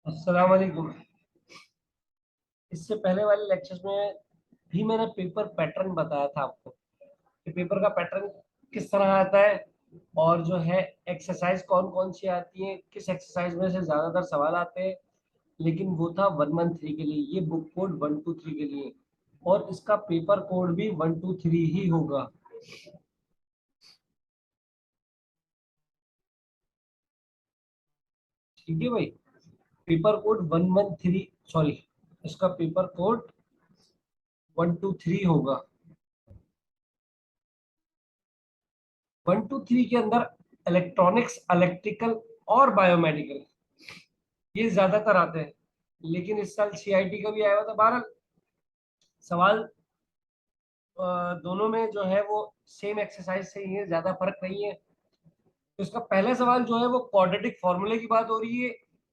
अस्सलाम वालेकुम। इससे पहले वाले लेक्चर्स में भी मैंने पेपर पैटर्न बताया था आपको कि पेपर का पैटर्न किस तरह आता है और जो है एक्सरसाइज कौन कौन सी आती है, किस एक्सरसाइज में से ज्यादातर सवाल आते हैं। लेकिन वो था 113 के लिए, ये बुक कोड 123 के लिए, और इसका पेपर कोड भी 123 ही होगा। ठीक है भाई, पेपर कोड 113, सॉरी, इसका पेपर कोड 123 होगा। 123 के अंदर इलेक्ट्रॉनिक्स, इलेक्ट्रिकल और बायोमेडिकल, ये ज्यादातर आते हैं। लेकिन इस साल सीआईटी का भी आया हुआ था। 12 सवाल दोनों में जो है वो सेम एक्सरसाइज से ही है, ज्यादा फर्क नहीं है। तो इसका पहला सवाल जो है वो क्वाड्रेटिक फॉर्मूले की बात हो रही है।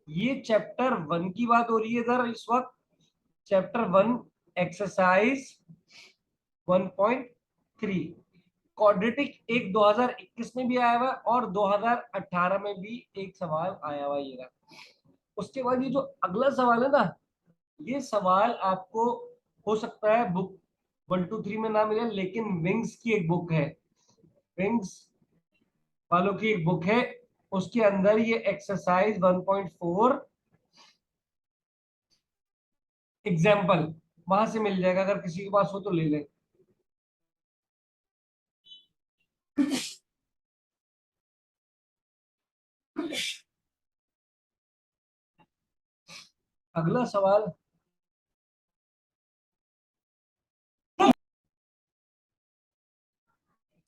ये चैप्टर 1 की बात हो रही है इधर इस वक्त। Chapter 1, exercise 1.3। क्वाड्रेटिक एक 2021 में भी आया हुआ है और 2018 में भी एक सवाल आया हुआ है ये रहा। उसके बाद ये जो अगला सवाल है ना, ये सवाल आपको हो सकता है बुक 123 में ना मिले, लेकिन विंग्स की एक बुक है, विंग्स वालों की एक बुक है, उसके अंदर ये एक्सरसाइज 1.4 एग्जाम्पल वहां से मिल जाएगा। अगर किसी के पास हो तो ले ले। अगला सवाल,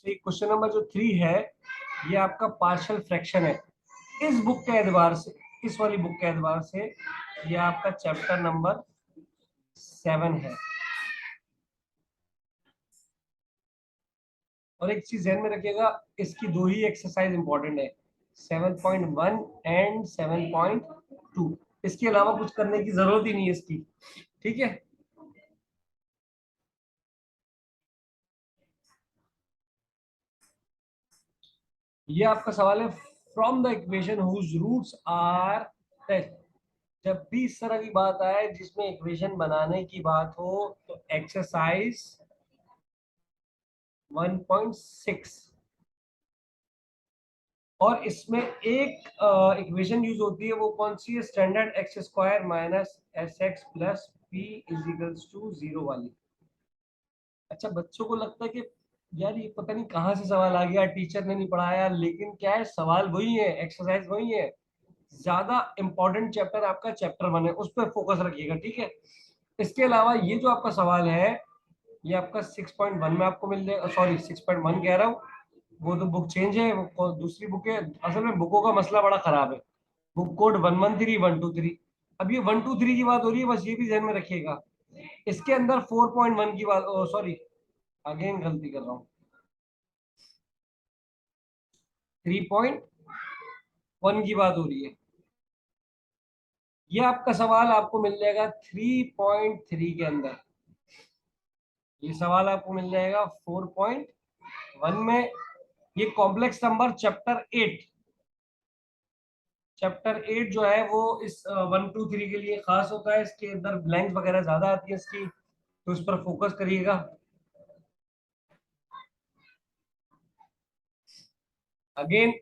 क्वेश्चन नंबर जो 3 है, ये आपका पार्शियल फ्रैक्शन है। इस बुक के एतबार से, इस वाली बुक के एतबार से ये आपका चैप्टर नंबर 7 है। और एक चीज ध्यान में रखिएगा, इसकी दो ही एक्सरसाइज इंपॉर्टेंट है, 7.1 एंड 7.2। इसके अलावा कुछ करने की जरूरत ही नहीं है इसकी। ठीक है। ये आपका सवाल है, from the equation whose roots are test. जब भी इस तरह की बात आए जिसमें इक्वेशन बनाने की बात हो, तो एक्सरसाइज 1.6, और इसमें एक इक्वेशन यूज होती है, वो कौन सी है? Standard x square minus s x plus p equals to zero वाली। अच्छा, बच्चों को लगता है कि यार ये पता नहीं कहाँ से सवाल आ गया, टीचर ने नहीं पढ़ाया, लेकिन क्या है, सवाल वही है, एक्सरसाइज वही है। ज्यादा इंपॉर्टेंट चैप्टर आपका चैप्टर 1 है, उस पर फोकस रखिएगा। ठीक है। इसके अलावा ये जो आपका सवाल है, ये आपका 6.1 में आपको मिल जाएगा, सॉरी 6.1 कह रहा हूँ, वो तो बुक चेंज है, वो दूसरी बुक है। असल में बुकों का मसला बड़ा खराब है। Book code 113, 123। अब ये 123 की बात हो रही है, बस ये भी ध्यान में रखिएगा। इसके अंदर 4.1 की बात, सॉरी, अगेन गलती कर रहा हूँ, 3.1 की बात हो रही है। ये आपका सवाल आपको मिल जाएगा 3.3 के अंदर। ये सवाल आपको मिल जाएगा 4.1 में। ये कॉम्प्लेक्स नंबर चैप्टर 8 जो है वो इस 1 2 3 के लिए खास होता है। इसके अंदर ब्लैंक्स वगैरह ज्यादा आती है इसकी, तो इस पर फोकस करिएगा। अगेन,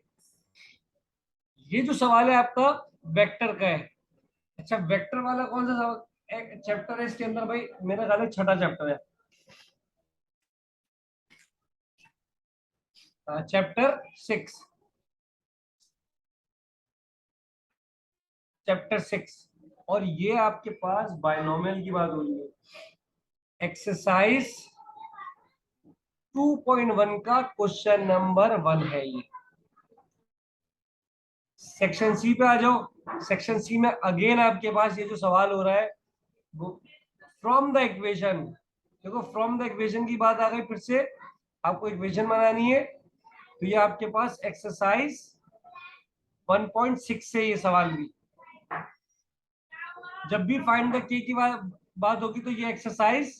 ये जो सवाल है आपका वेक्टर का है। अच्छा, वेक्टर वाला कौन सा सवाल एक चैप्टर है इसके अंदर भाई? मेरा ख्याल है छठा चैप्टर है, चैप्टर 6। चैप्टर 6, और ये आपके पास बायनोमियल की बात हो रही है। एक्सरसाइज 2.1 का क्वेश्चन नंबर 1 है ये। सेक्शन सी पे आ जाओ। सेक्शन सी में अगेन आपके पास ये जो सवाल हो रहा है वो फ्रॉम द इक्वेशन। देखो, फ्रॉम द इक्वेशन की बात आ गई, फिर से आपको इक्वेशन बनानी है। तो ये आपके पास एक्सरसाइज 1.6 से ये सवाल भी, जब भी फाइंड द के की बात होगी तो ये एक्सरसाइज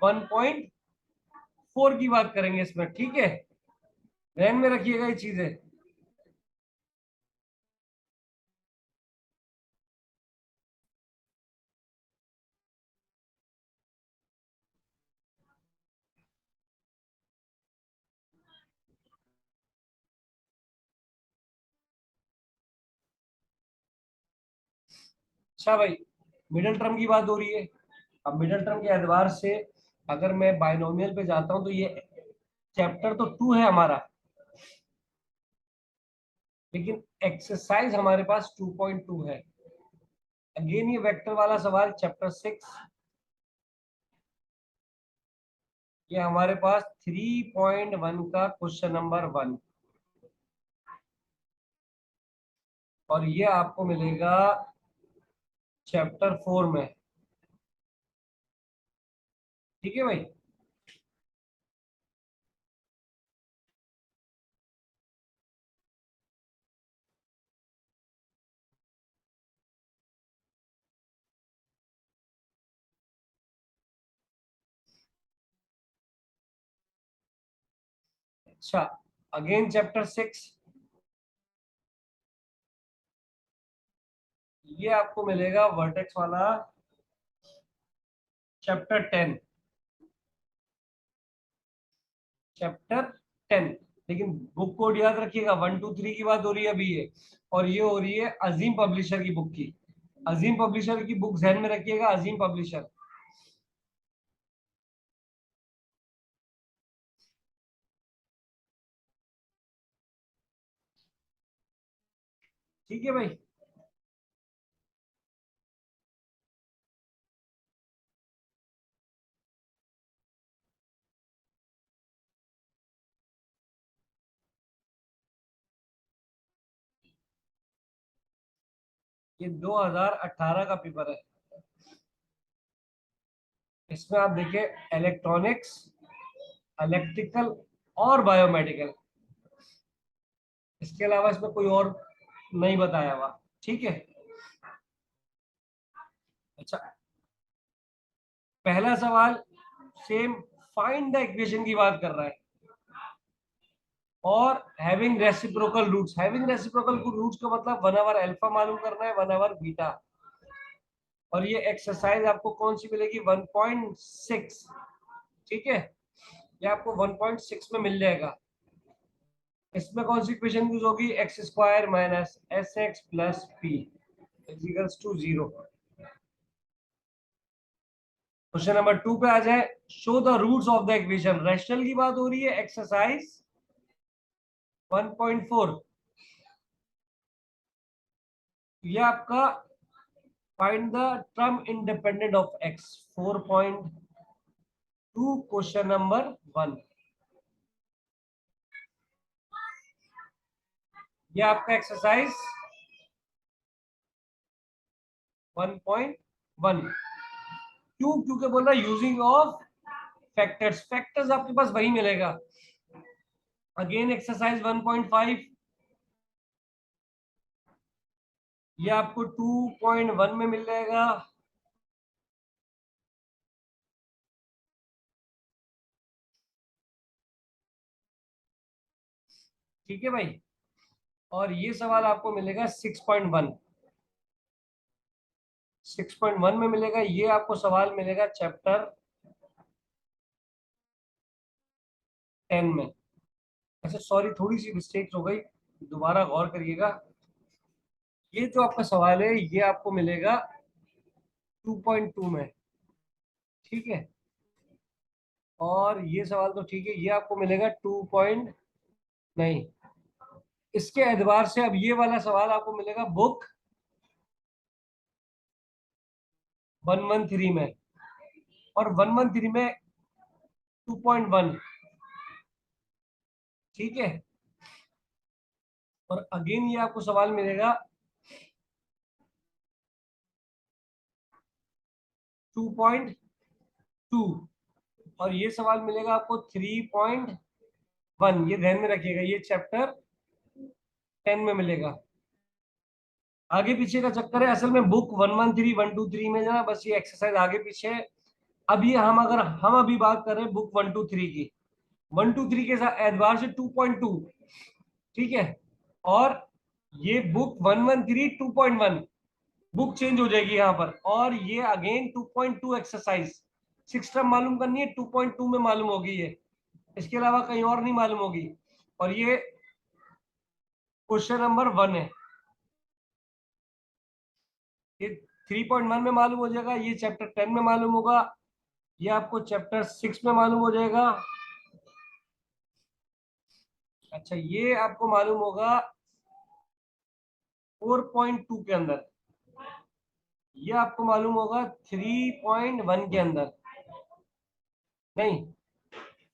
1.4 की बात करेंगे इसमें। ठीक है, ध्यान में रखिएगा ये चीजें। अच्छा भाई, मिडिल टर्म की बात हो रही है। अब मिडिल टर्म के एतबार से अगर मैं बाइनोमियल पे जाता हूँ तो ये चैप्टर तो 2 है हमारा, लेकिन एक्सरसाइज हमारे पास 2.2 है। अगेन ये वेक्टर वाला सवाल चैप्टर 6, ये हमारे पास 3.1 का क्वेश्चन नंबर 1, और ये आपको मिलेगा चैप्टर 4 में। ठीक है भाई। अच्छा, अगेन चैप्टर 6, ये आपको मिलेगा वर्टेक्स वाला चैप्टर 10। चैप्टर 10, लेकिन बुक कोड याद रखिएगा, 1 2 3 की बात हो रही है अभी ये, और ये हो रही है अजीम पब्लिशर की बुक की। अजीम पब्लिशर की बुक ध्यान में रखिएगा, अजीम पब्लिशर। ठीक है भाई। ये 2018 का पेपर है। इसमें आप देखिए, इलेक्ट्रॉनिक्स, इलेक्ट्रिकल और बायोमेडिकल, इसके अलावा इसमें कोई और नहीं बताया हुआ। ठीक है। अच्छा, पहला सवाल सेम, फाइंड द इक्वेशन की बात कर रहा है, और having reciprocal roots. Having reciprocal roots का मतलब 1 ओवर अल्फा मालूम करना है, 1 ओवर बीटा। और ये एक्सरसाइज आपको कौन सी मिलेगी? 1.6। ठीक है, ये आपको 1.6 में मिल जाएगा। इसमें कौन सी इक्वेशन यूज होगी? X square minus s x plus p equals to 0। Question number 2 पे आ जाए। Show the roots of the equation. Rational की बात हो रही है, एक्सरसाइज 1.4। ये आपका find the term independent of x, 4.2, question number 1। ये आपका एक्सरसाइज 1.1। क्यों? क्योंकि बोल रहा है यूजिंग ऑफ फैक्टर्स। फैक्टर्स आपके पास वही मिलेगा। अगेन एक्सरसाइज 1.5, ये आपको 2.1 में मिल जाएगा। ठीक है भाई। और ये सवाल आपको मिलेगा 6.1। 6.1 में मिलेगा। ये आपको सवाल मिलेगा चैप्टर 10 में। अच्छा सॉरी, थोड़ी सी मिस्टेक हो गई, दोबारा गौर करिएगा। ये जो आपका सवाल है ये आपको मिलेगा 2.2 में। ठीक है। और ये सवाल तो ठीक है, ये आपको मिलेगा 2 पॉइंट नहीं। इसके एतबार से अब ये वाला सवाल आपको मिलेगा बुक 113 में, और 113 में 2.1। ठीक है। और अगेन ये आपको सवाल मिलेगा 2.2, और ये सवाल मिलेगा आपको 3.1। ये ध्यान में रखिएगा, ये चैप्टर 10 में मिलेगा। आगे पीछे का चक्कर है, असल में बुक 113 123 में ना, बस ये एक्सरसाइज आगे पीछे है। अभी हम अभी बात कर रहे हैं बुक 123 की। 123 के साथ एतबार से 2.2। ठीक है। और ये बुक 113 2.1, बुक चेंज हो जाएगी यहाँ पर, और ये अगेन 2.2 एक्सरसाइज। 6 टर्म मालूम करनी है, 2.2 में मालूम होगी ये, इसके अलावा कहीं और नहीं मालूम होगी। और ये क्वेश्चन नंबर 1 है। ये 3.1 में मालूम हो जाएगा, ये चैप्टर 10 में मालूम होगा, ये आपको चैप्टर 6 में मालूम हो जाएगा। अच्छा, ये आपको मालूम होगा 4.2 के अंदर, ये आपको मालूम होगा 3.1 के अंदर, नहीं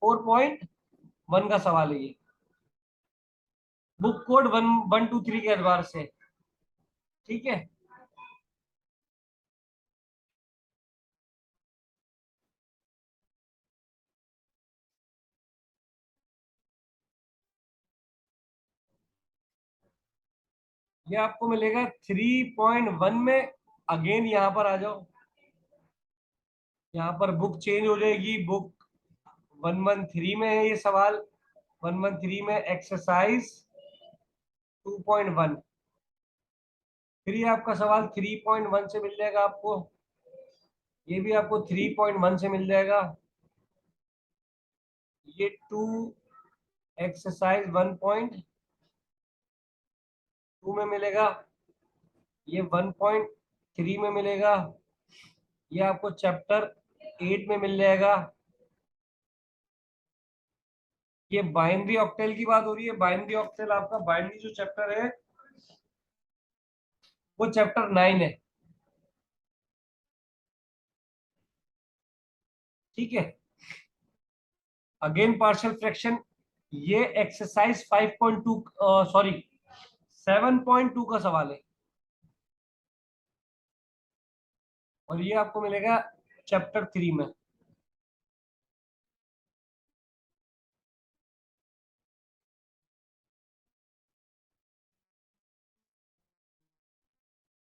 4.1 का सवाल है ये, बुक कोड 1123 के एतबार से। ठीक है, ये आपको मिलेगा 3.1 में। अगेन यहाँ पर आ जाओ, यहाँ पर बुक चेंज हो जाएगी, बुक 113 में है ये सवाल, 113 में एक्सरसाइज 2.1। फिर ये आपका सवाल 3.1 से मिल जाएगा आपको, ये भी आपको 3.1 से मिल जाएगा, ये 2 एक्सरसाइज 1.2 में मिलेगा, ये 1.3 में मिलेगा, ये आपको चैप्टर 8 में मिल जाएगा। ये बाइनरी ऑक्टेल की बात हो रही है, बाइनरी ऑक्टेल आपका बाइनरी जो चैप्टर है वो चैप्टर 9 है। ठीक है, अगेन पार्शियल फ्रैक्शन, ये एक्सरसाइज 5.2 सॉरी 7.2 का सवाल है, और ये आपको मिलेगा चैप्टर 3 में।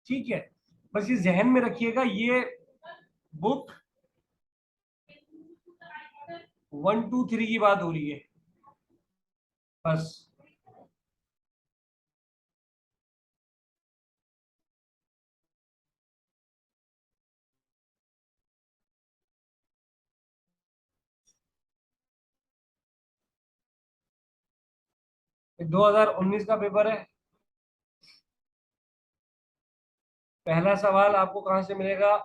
ठीक है, बस ये जहन में रखिएगा, ये बुक 1 2 3 की बात हो रही है बस। 2019 का पेपर है। पहला सवाल आपको कहां से मिलेगा,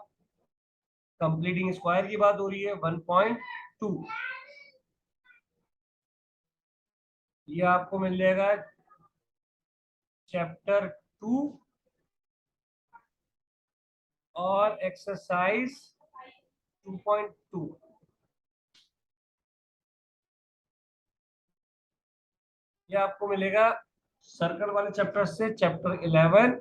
कंप्लीटिंग स्क्वायर की बात हो रही है 1.2, ये आपको मिल जाएगा चैप्टर 2 और एक्सरसाइज 2.2। ये आपको मिलेगा सर्कल वाले चैप्टर से चैप्टर 11,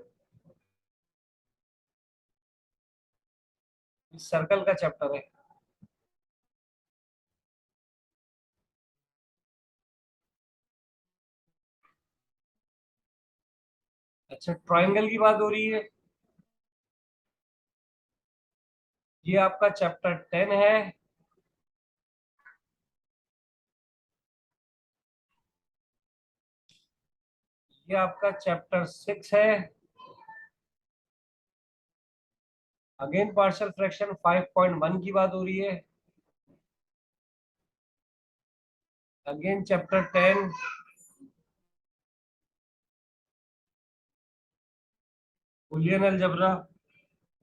सर्कल का चैप्टर है। अच्छा, ट्रायंगल की बात हो रही है, ये आपका चैप्टर 10 है। ये आपका चैप्टर 6 है। अगेन पार्शियल फ्रैक्शन 5.1 की बात हो रही है। Again chapter 10। Boolean algebra,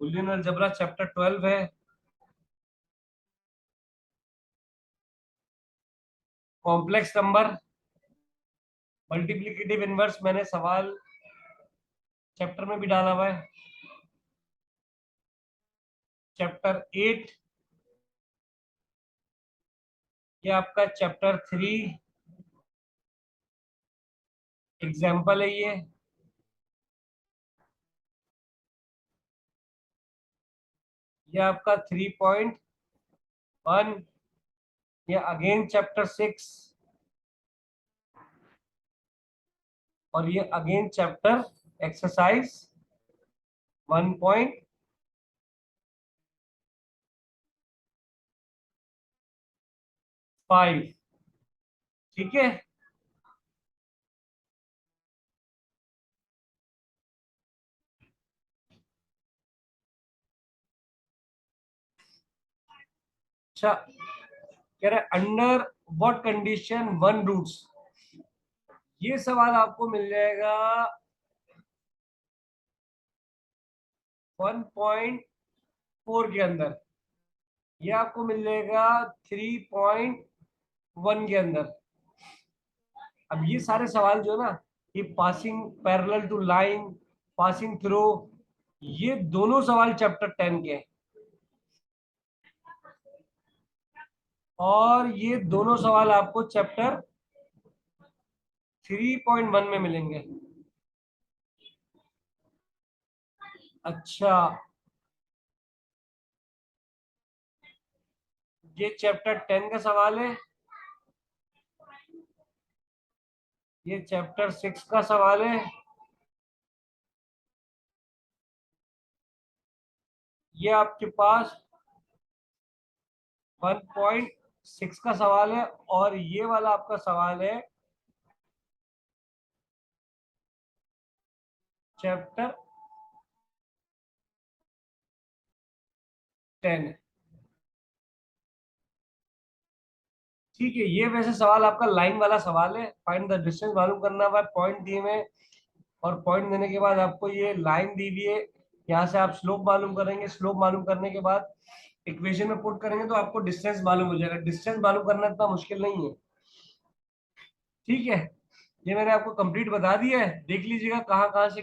Boolean algebra chapter 12 है। कॉम्प्लेक्स नंबर, मल्टीप्लिकेटिव इनवर्स मैंने सवाल चैप्टर में भी डाला हुआ है। चैप्टर 8, ये आपका चैप्टर 3 एग्जाम्पल है ये आपका 3.1, ये अगेन चैप्टर 6, और ये अगेन चैप्टर एक्सरसाइज 1.5। ठीक है, अच्छा, कह रहे under what condition one roots, ये सवाल आपको मिल जाएगा 1.4 के अंदर, ये आपको मिल जाएगा 3.1 के अंदर। अब ये सारे सवाल जो है ना, ये passing parallel to line, passing through, ये दोनों सवाल चैप्टर 10 के हैं, और ये दोनों सवाल आपको चैप्टर 3.1 में मिलेंगे। अच्छा, ये चैप्टर 10 का सवाल है, ये चैप्टर 6 का सवाल है, ये आपके पास 1.6 का सवाल है, और ये वाला आपका सवाल है चैप्टर 10। ठीक है, ये वैसे सवाल आपका लाइन वाला सवाल है, फाइंड द डिस्टेंस मालूम करना हुआ, पॉइंट दिए हुए, और पॉइंट देने के बाद आपको ये लाइन दी हुई है, यहाँ से आप स्लोप मालूम करेंगे, स्लोप मालूम करने के बाद इक्वेशन में पुट करेंगे तो आपको डिस्टेंस मालूम हो जाएगा। डिस्टेंस मालूम करना इतना मुश्किल नहीं है। ठीक है, ये मैंने आपको कंप्लीट बता दिया है, देख लीजिएगा कहाँ कहाँ से